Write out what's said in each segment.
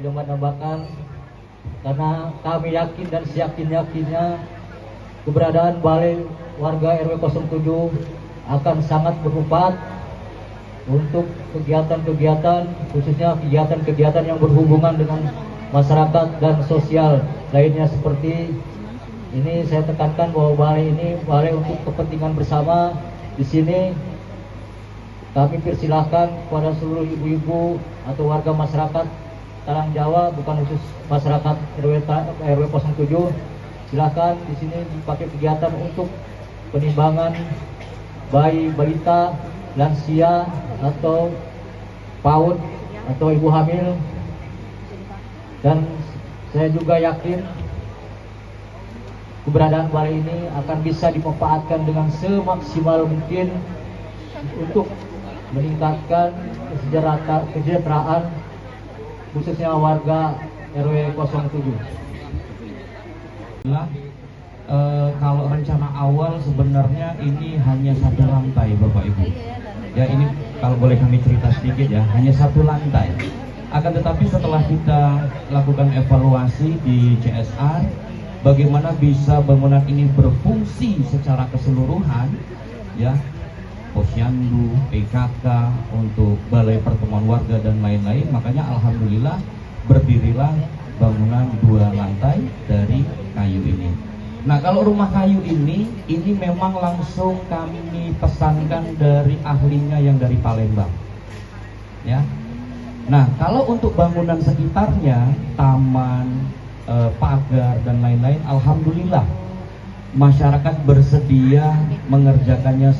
tidak menambahkan, karena kami yakin dan seyakin-yakinnya keberadaan balai warga RW 07 akan sangat bermanfaat untuk kegiatan-kegiatan, khususnya kegiatan-kegiatan yang berhubungan dengan masyarakat dan sosial lainnya. Seperti ini saya tekankan bahwa balai ini balai untuk kepentingan bersama. Di sini kami persilahkan kepada seluruh ibu-ibu atau warga masyarakat Talang Jawa, bukan khusus masyarakat RW 07, silahkan di sini dipakai kegiatan untuk penimbangan bayi, balita, lansia atau PAUD atau ibu hamil. Dan saya juga yakin keberadaan balai ini akan bisa dimanfaatkan dengan semaksimal mungkin untuk meningkatkan kesejahteraan khususnya warga RW 07. Kalau rencana awal sebenarnya ini hanya satu lantai, Bapak Ibu. Ya, ini kalau boleh kami cerita sedikit ya, hanya satu lantai. Akan tetapi setelah kita lakukan evaluasi di CSR, bagaimana bisa bangunan ini berfungsi secara keseluruhan, ya, posyandu, PKK, untuk balai pertemuan warga dan lain-lain. Makanya alhamdulillah berdirilah bangunan 2 lantai dari kayu ini. Nah, kalau rumah kayu ini memang langsung kami pesankan dari ahlinya yang dari Palembang, ya. Nah, kalau untuk bangunan sekitarnya, taman, pagar dan lain-lain, alhamdulillah masyarakat bersedia mengerjakannya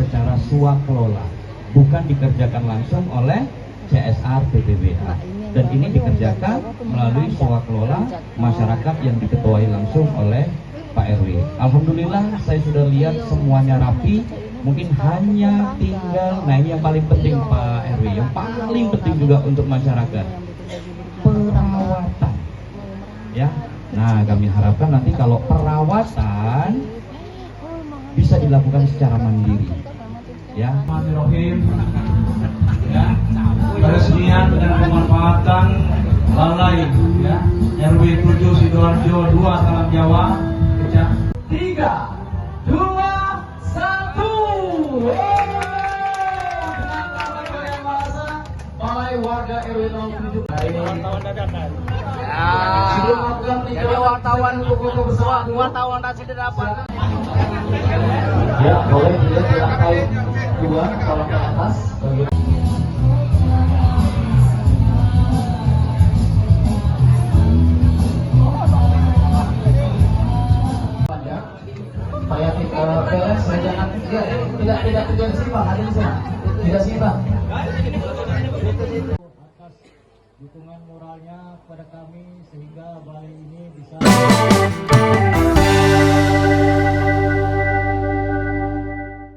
secara swakelola, bukan dikerjakan langsung oleh CSR PTBA. Dan ini dikerjakan melalui swakelola masyarakat yang diketuai langsung oleh Pak RW. Alhamdulillah saya sudah lihat semuanya rapi. Mungkin hanya tinggal, nah ini yang paling penting Pak RW, yang paling penting juga untuk masyarakat, perawatan, ya. Nah, kami harapkan nanti kalau perawatan bisa dilakukan secara mandiri, ya. Bismillahirrahmanirrahim. Ya, peresmian dan pemanfaatan balai, ya, RW 7 Sidoarjo 2 Talang Jawa. 3, 2, 1. Balai warga RW 07. Sebelum melakukan jadi wartawan tak sudah dapat. Ya, boleh dilihat di lantai 2 kolom ke atas. Saya beres, saya jangan tidak terjadi simpang, ada di sana. Tidak simpang. Atas dukungan moralnya kepada kami sehingga balai ini bisa